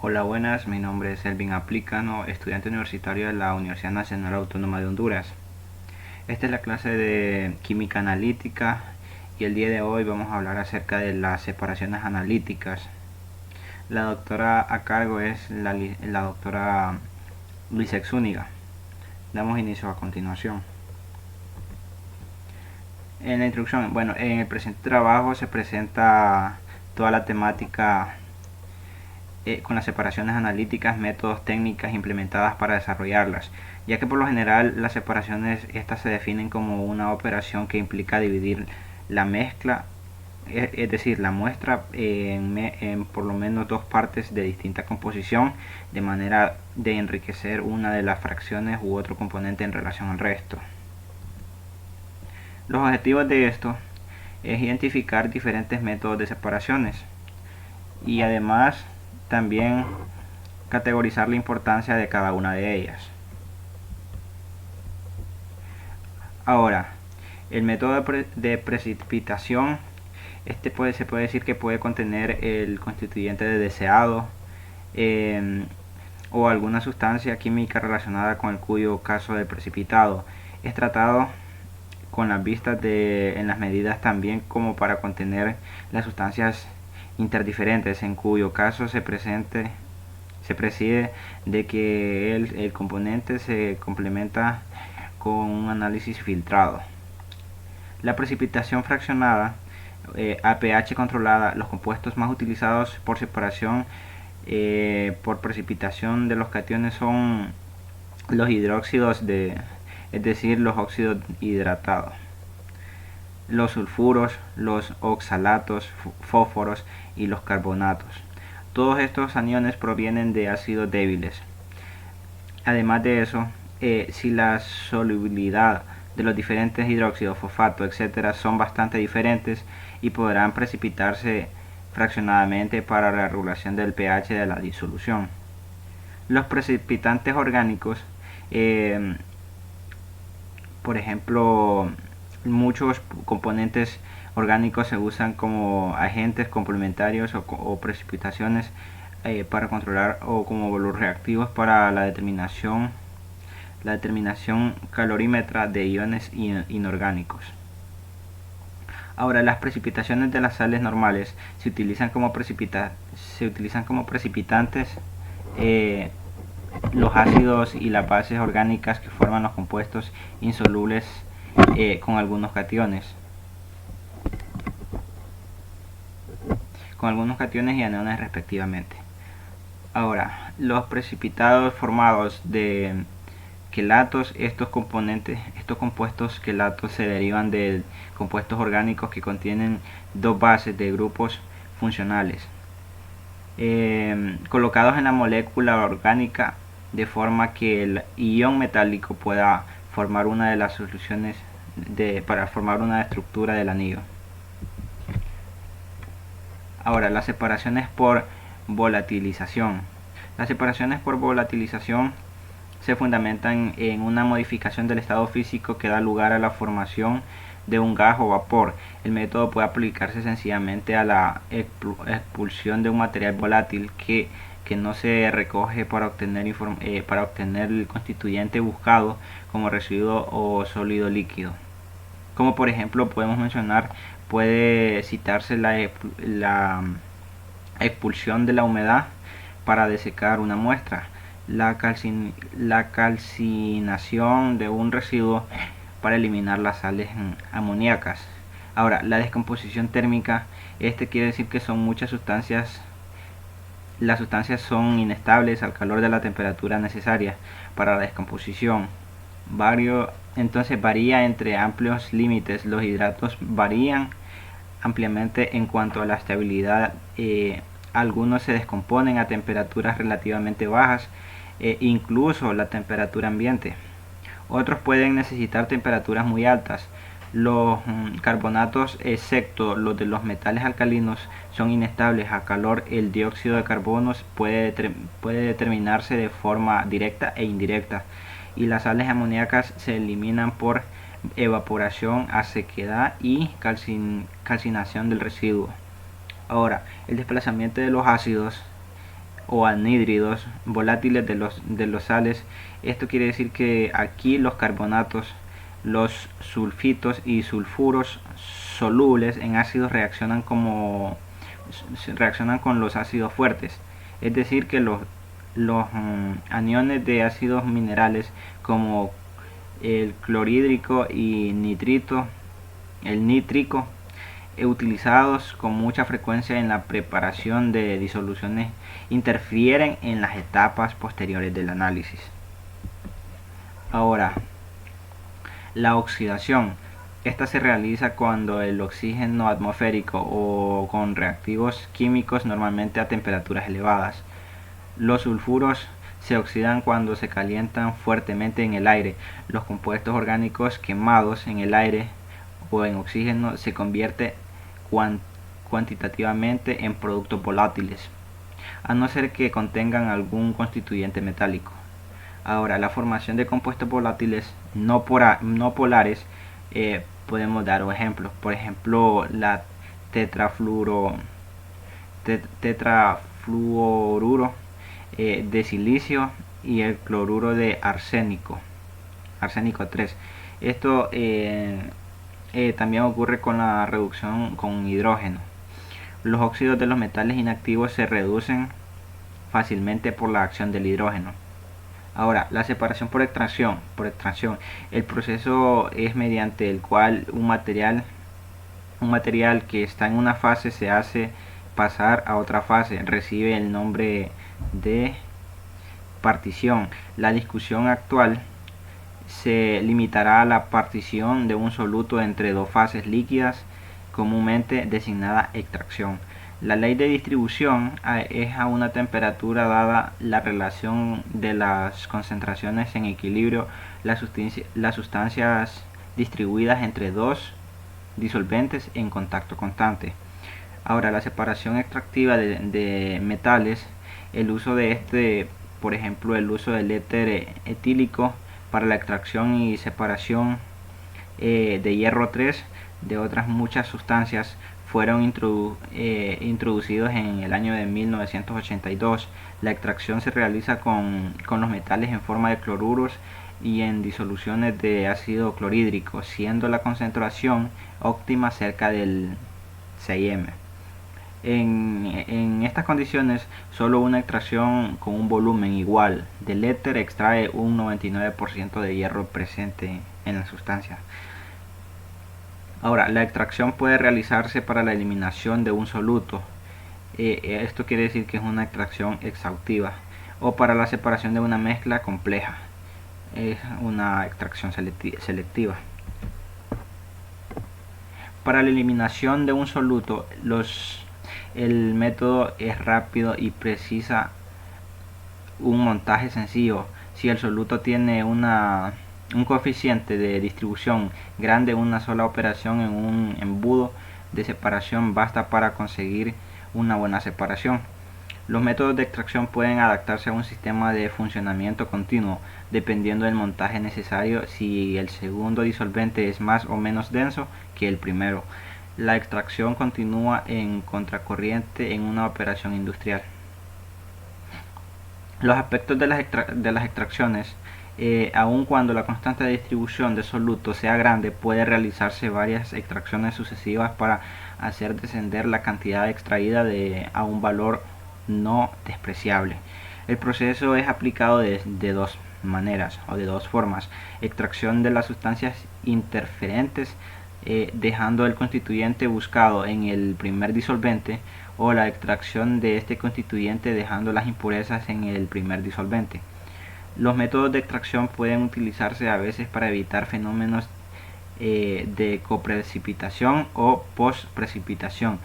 Hola, buenas, mi nombre es Elvin Aplicano, estudiante universitario de la Universidad Nacional Autónoma de Honduras. Esta es la clase de Química Analítica y el día de hoy vamos a hablar acerca de las separaciones analíticas. La doctora a cargo es la doctora Luisa Zúñiga. Damos inicio a continuación. En la introducción, en el presente trabajo se presenta toda la temática con las separaciones analíticas, métodos, técnicas implementadas para desarrollarlas, ya que por lo general las separaciones estas se definen como una operación que implica dividir la mezcla, es decir, la muestra en por lo menos dos partes de distinta composición, de manera de enriquecer una de las fracciones u otro componente en relación al resto. Los objetivos de esto es identificar diferentes métodos de separaciones y además también categorizar la importancia de cada una de ellas. Ahora, el método de precipitación, se puede decir que puede contener el constituyente de deseado o alguna sustancia química relacionada con el cuyo caso de precipitado es tratado con las vistas en las medidas también como para contener las sustancias interdiferentes en cuyo caso se preside de que el componente se complementa con un análisis filtrado. La precipitación fraccionada a pH controlada, los compuestos más utilizados por separación por precipitación de los cationes son los hidróxidos es decir, los óxidos hidratados, los sulfuros, los oxalatos, fósforos y los carbonatos. Todos estos aniones provienen de ácidos débiles. Además de eso, si la solubilidad de los diferentes hidróxidos, fosfato, etc. son bastante diferentes y podrán precipitarse fraccionadamente para la regulación del pH de la disolución. Los precipitantes orgánicos, por ejemplo, muchos componentes orgánicos se usan como agentes complementarios o precipitaciones para controlar o como los reactivos para la determinación calorímetra de iones inorgánicos. Ahora, las precipitaciones de las sales normales se utilizan como precipitantes los ácidos y las bases orgánicas que forman los compuestos insolubles con algunos cationes y aniones respectivamente. Ahora, los precipitados formados de quelatos, estos compuestos quelatos se derivan de compuestos orgánicos que contienen dos bases de grupos funcionales colocados en la molécula orgánica de forma que el ion metálico pueda formar una de las soluciones para formar una estructura del anillo. Ahora, las separaciones por volatilización. Las separaciones por volatilización se fundamentan en una modificación del estado físico que da lugar a la formación de un gas o vapor. El método puede aplicarse sencillamente a la expulsión de un material volátil que no se recoge para obtener el constituyente buscado como residuo o sólido líquido. Como por ejemplo podemos mencionar, puede citarse la expulsión de la humedad para desecar una muestra, la calcinación de un residuo para eliminar las sales amoníacas. Ahora, la descomposición térmica, quiere decir que son muchas sustancias, las sustancias son inestables al calor de la temperatura necesaria para la descomposición. Entonces varía entre amplios límites. Los hidratos varían ampliamente en cuanto a la estabilidad. Algunos se descomponen a temperaturas relativamente bajas, incluso la temperatura ambiente. Otros pueden necesitar temperaturas muy altas. Los carbonatos, excepto los de los metales alcalinos, son inestables a calor. El dióxido de carbono puede determinarse de forma directa e indirecta, y las sales amoníacas se eliminan por evaporación a sequedad y calcinación del residuo. Ahora, el desplazamiento de los ácidos o anhídridos volátiles de los sales. Esto quiere decir que aquí los carbonatos, los sulfitos y sulfuros solubles en ácidos reaccionan con los ácidos fuertes. Es decir, que los aniones de ácidos minerales como el clorhídrico y el nítrico, utilizados con mucha frecuencia en la preparación de disoluciones, interfieren en las etapas posteriores del análisis. Ahora, la oxidación. Esta se realiza cuando el oxígeno atmosférico o con reactivos químicos, normalmente a temperaturas elevadas. Los sulfuros se oxidan cuando se calientan fuertemente en el aire. Los compuestos orgánicos quemados en el aire o en oxígeno se convierten cuantitativamente en productos volátiles, a no ser que contengan algún constituyente metálico. Ahora, la formación de compuestos volátiles no polares, podemos dar ejemplos. Por ejemplo, la tetrafluoruro de silicio y el cloruro de arsénico 3. Esto también ocurre con la reducción con hidrógeno. Los óxidos de los metales inactivos se reducen fácilmente por la acción del hidrógeno. Ahora, la separación por extracción. El proceso es mediante el cual un material que está en una fase se hace pasar a otra fase. Recibe el nombre de partición. La discusión actual se limitará a la partición de un soluto entre dos fases líquidas, comúnmente designada extracción. La ley de distribución es a una temperatura dada la relación de las concentraciones en equilibrio, las sustancias distribuidas entre dos disolventes en contacto constante. Ahora, la separación extractiva de metales, el uso de por ejemplo, el uso del éter etílico para la extracción y separación de hierro 3 de otras muchas sustancias, fueron introducidos en el año de 1982. La extracción se realiza con los metales en forma de cloruros y en disoluciones de ácido clorhídrico, siendo la concentración óptima cerca del 6M. En estas condiciones, solo una extracción con un volumen igual del éter extrae un 99% de hierro presente en la sustancia. Ahora, la extracción puede realizarse para la eliminación de un soluto. Esto quiere decir que es una extracción exhaustiva. O para la separación de una mezcla compleja. Es una extracción selectiva. Para la eliminación de un soluto, el método es rápido y precisa un montaje sencillo. Si el soluto tiene un coeficiente de distribución grande, una sola operación en un embudo de separación basta para conseguir una buena separación. Los métodos de extracción pueden adaptarse a un sistema de funcionamiento continuo, dependiendo del montaje necesario, si el segundo disolvente es más o menos denso que el primero. La extracción continúa en contracorriente en una operación industrial. Los aspectos de las extracciones. Aun cuando la constante de distribución de soluto sea grande, puede realizarse varias extracciones sucesivas para hacer descender la cantidad extraída a un valor no despreciable. El proceso es aplicado de dos maneras o de dos formas: extracción de las sustancias interferentes, dejando el constituyente buscado en el primer disolvente, o la extracción de este constituyente dejando las impurezas en el primer disolvente. Los métodos de extracción pueden utilizarse a veces para evitar fenómenos de coprecipitación o postprecipitación,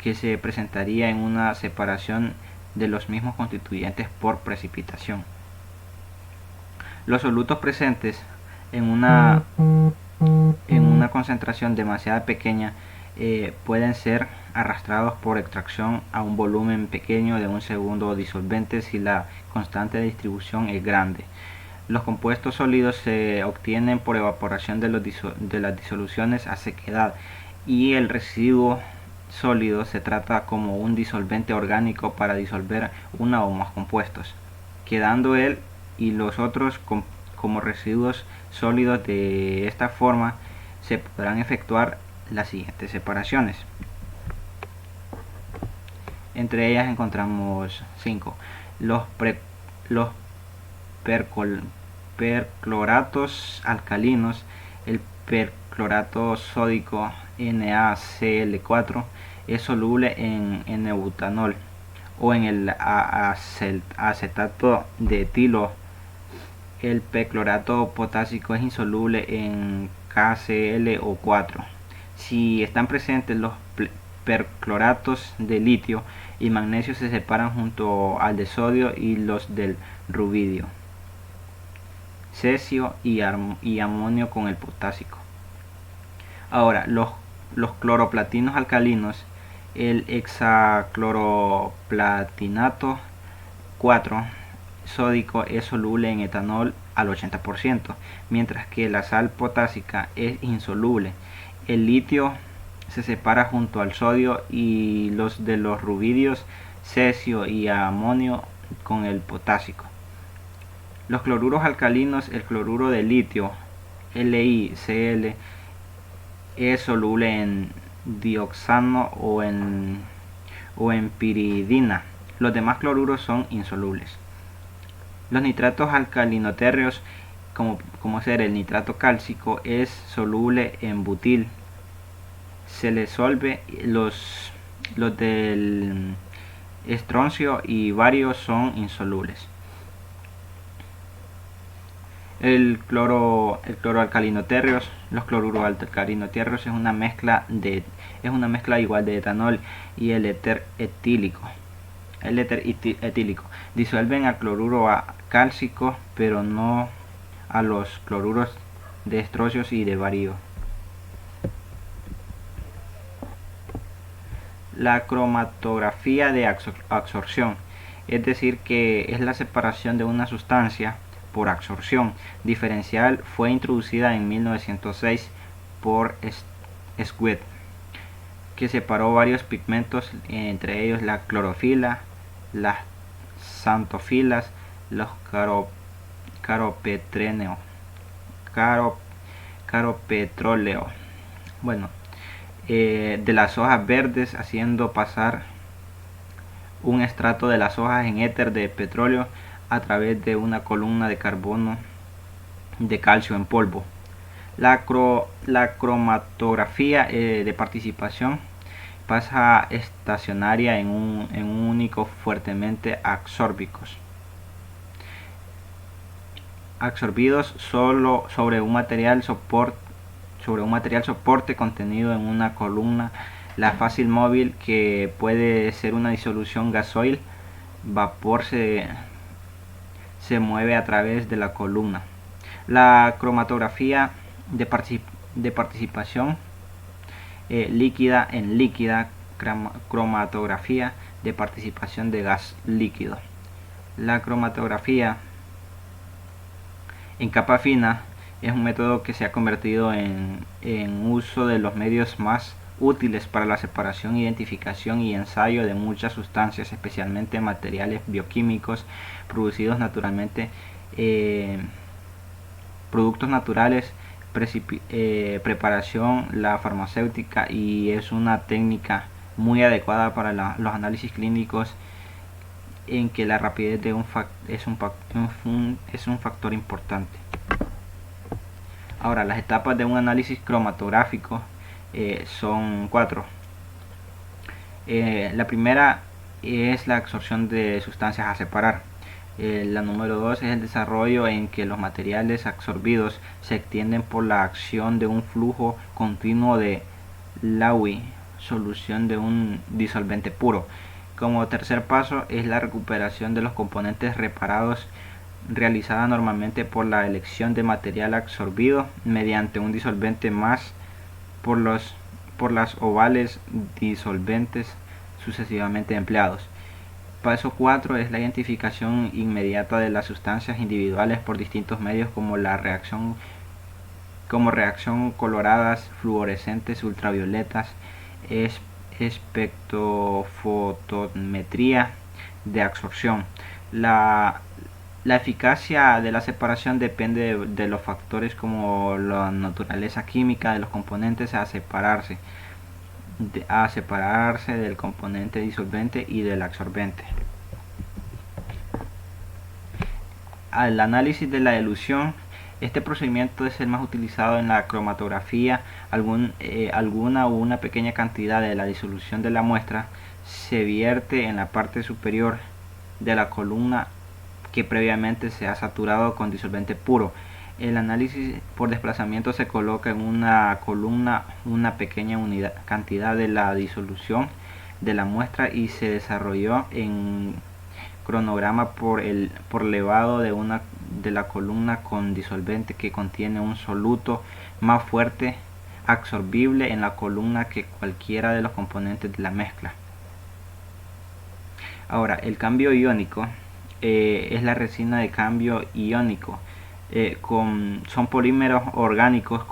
que se presentaría en una separación de los mismos constituyentes por precipitación. Los solutos presentes en una concentración demasiado pequeña pueden ser arrastrados por extracción a un volumen pequeño de un segundo disolvente si la constante de distribución es grande. Los compuestos sólidos se obtienen por evaporación de las disoluciones a sequedad, y el residuo sólido se trata como un disolvente orgánico para disolver una o más compuestos, quedando él y los otros como residuos sólidos. De esta forma se podrán efectuar las siguientes separaciones. Entre ellas encontramos 5. Los percloratos alcalinos. El perclorato sódico NaCl4 es soluble en N-butanol o en el acetato de etilo. El perclorato potásico es insoluble en KClO4. Si están presentes los percloratos de litio y magnesio, se separan junto al de sodio y los del rubidio, cesio y amonio con el potásico. Ahora, los cloroplatinos alcalinos. El hexacloroplatinato 4 sódico es soluble en etanol al 80%, mientras que la sal potásica es insoluble. El litio se separa junto al sodio y los de los rubidios, cesio y amonio con el potásico. Los cloruros alcalinos. El cloruro de litio, LiCl, es soluble en dioxano o en piridina. Los demás cloruros son insolubles. Los nitratos alcalinotérreos, como ser el nitrato cálcico, es soluble en butil. Se le disolve. Los del estroncio y bario son insolubles. El cloroalcalinotérreos. Los cloroalcalinotérreos es una mezcla igual de etanol y el éter etílico. Disuelven al cloruro cálcico, pero no a los cloruros de estroncio y de bario. La cromatografía de absorción, es decir, que es la separación de una sustancia por absorción diferencial, fue introducida en 1906 por Schwedt, que separó varios pigmentos, entre ellos la clorofila, las xantofilas, los caropetróleo, de las hojas verdes, haciendo pasar un estrato de las hojas en éter de petróleo a través de una columna de carbono de calcio en polvo. La cromatografía de participación pasa estacionaria en un único fuertemente absorbidos solo sobre un material soporte contenido en una columna. La fase móvil, que puede ser una disolución gasoil vapor, se mueve a través de la columna. La cromatografía de participación líquida en líquida. Cromatografía de participación de gas líquido. La cromatografía en capa fina es un método que se ha convertido en uso de los medios más útiles para la separación, identificación y ensayo de muchas sustancias, especialmente materiales bioquímicos producidos naturalmente, productos naturales, preparación, la farmacéutica, y es una técnica muy adecuada para los análisis clínicos, en que la rapidez es un factor importante. Ahora, las etapas de un análisis cromatográfico son 4. La primera es la absorción de sustancias a separar. La número 2 es el desarrollo, en que los materiales absorbidos se extienden por la acción de un flujo continuo de Lawry, solución de un disolvente puro. Como tercer paso es la recuperación de los componentes reparados, realizada normalmente por la elección de material absorbido mediante un disolvente más por las ovales disolventes sucesivamente empleados. Paso 4 es la identificación inmediata de las sustancias individuales por distintos medios, como reacción coloradas, fluorescentes, ultravioletas, espectrofotometría de absorción. La eficacia de la separación depende de los factores como la naturaleza química de los componentes a separarse del componente disolvente y del absorbente. Al análisis de la dilución, este procedimiento es el más utilizado en la cromatografía. Alguna o una pequeña cantidad de la disolución de la muestra se vierte en la parte superior de la columna que previamente se ha saturado con disolvente puro. El análisis por desplazamiento se coloca en una columna una pequeña cantidad de la disolución de la muestra y se desarrolló en cronograma por levado de la columna con disolvente que contiene un soluto más fuerte absorbible en la columna que cualquiera de los componentes de la mezcla. Ahora, el cambio iónico es la resina de cambio iónico. Son polímeros orgánicos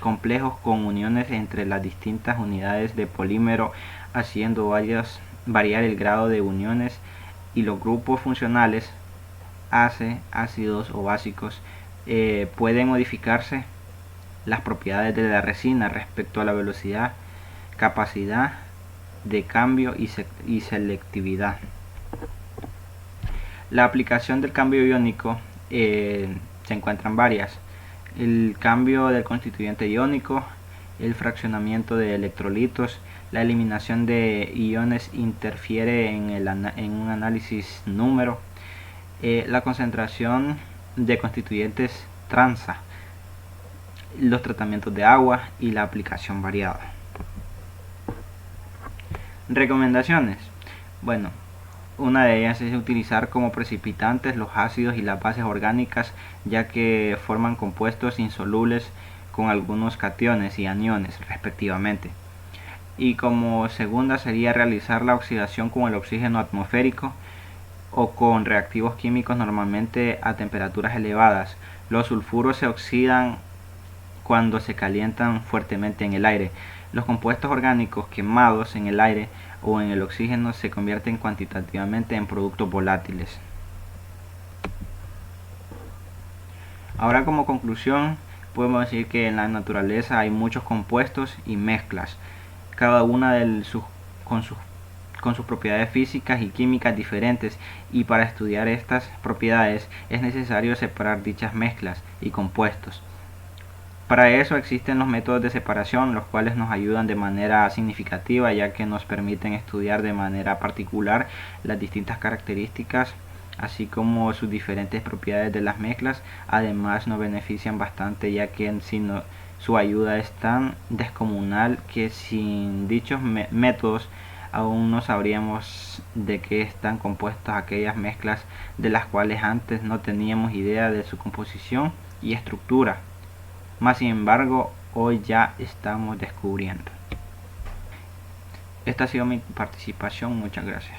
complejos con uniones entre las distintas unidades de polímero, haciendo variar el grado de uniones, y los grupos funcionales ácidos o básicos pueden modificarse las propiedades de la resina respecto a la velocidad, capacidad de cambio y selectividad. La aplicación del cambio iónico se encuentran varias: el cambio del constituyente iónico, el fraccionamiento de electrolitos, la eliminación de iones interfiere en un análisis número, la concentración de constituyentes transa, los tratamientos de agua y la aplicación variada. Recomendaciones. Bueno, una de ellas es utilizar como precipitantes los ácidos y las bases orgánicas, ya que forman compuestos insolubles con algunos cationes y aniones respectivamente. Y como segunda sería realizar la oxidación con el oxígeno atmosférico o con reactivos químicos, normalmente a temperaturas elevadas. Los sulfuros se oxidan cuando se calientan fuertemente en el aire. Los compuestos orgánicos quemados en el aire o en el oxígeno se convierten cuantitativamente en productos volátiles. Ahora, como conclusión, podemos decir que en la naturaleza hay muchos compuestos y mezclas, cada una con sus propiedades físicas y químicas diferentes, y para estudiar estas propiedades es necesario separar dichas mezclas y compuestos. Para eso existen los métodos de separación, los cuales nos ayudan de manera significativa, ya que nos permiten estudiar de manera particular las distintas características, así como sus diferentes propiedades de las mezclas. Además nos benefician bastante, ya que su ayuda es tan descomunal que sin dichos métodos aún no sabríamos de qué están compuestas aquellas mezclas de las cuales antes no teníamos idea de su composición y estructura. Más sin embargo, hoy ya estamos descubriendo. Esta ha sido mi participación. Muchas gracias.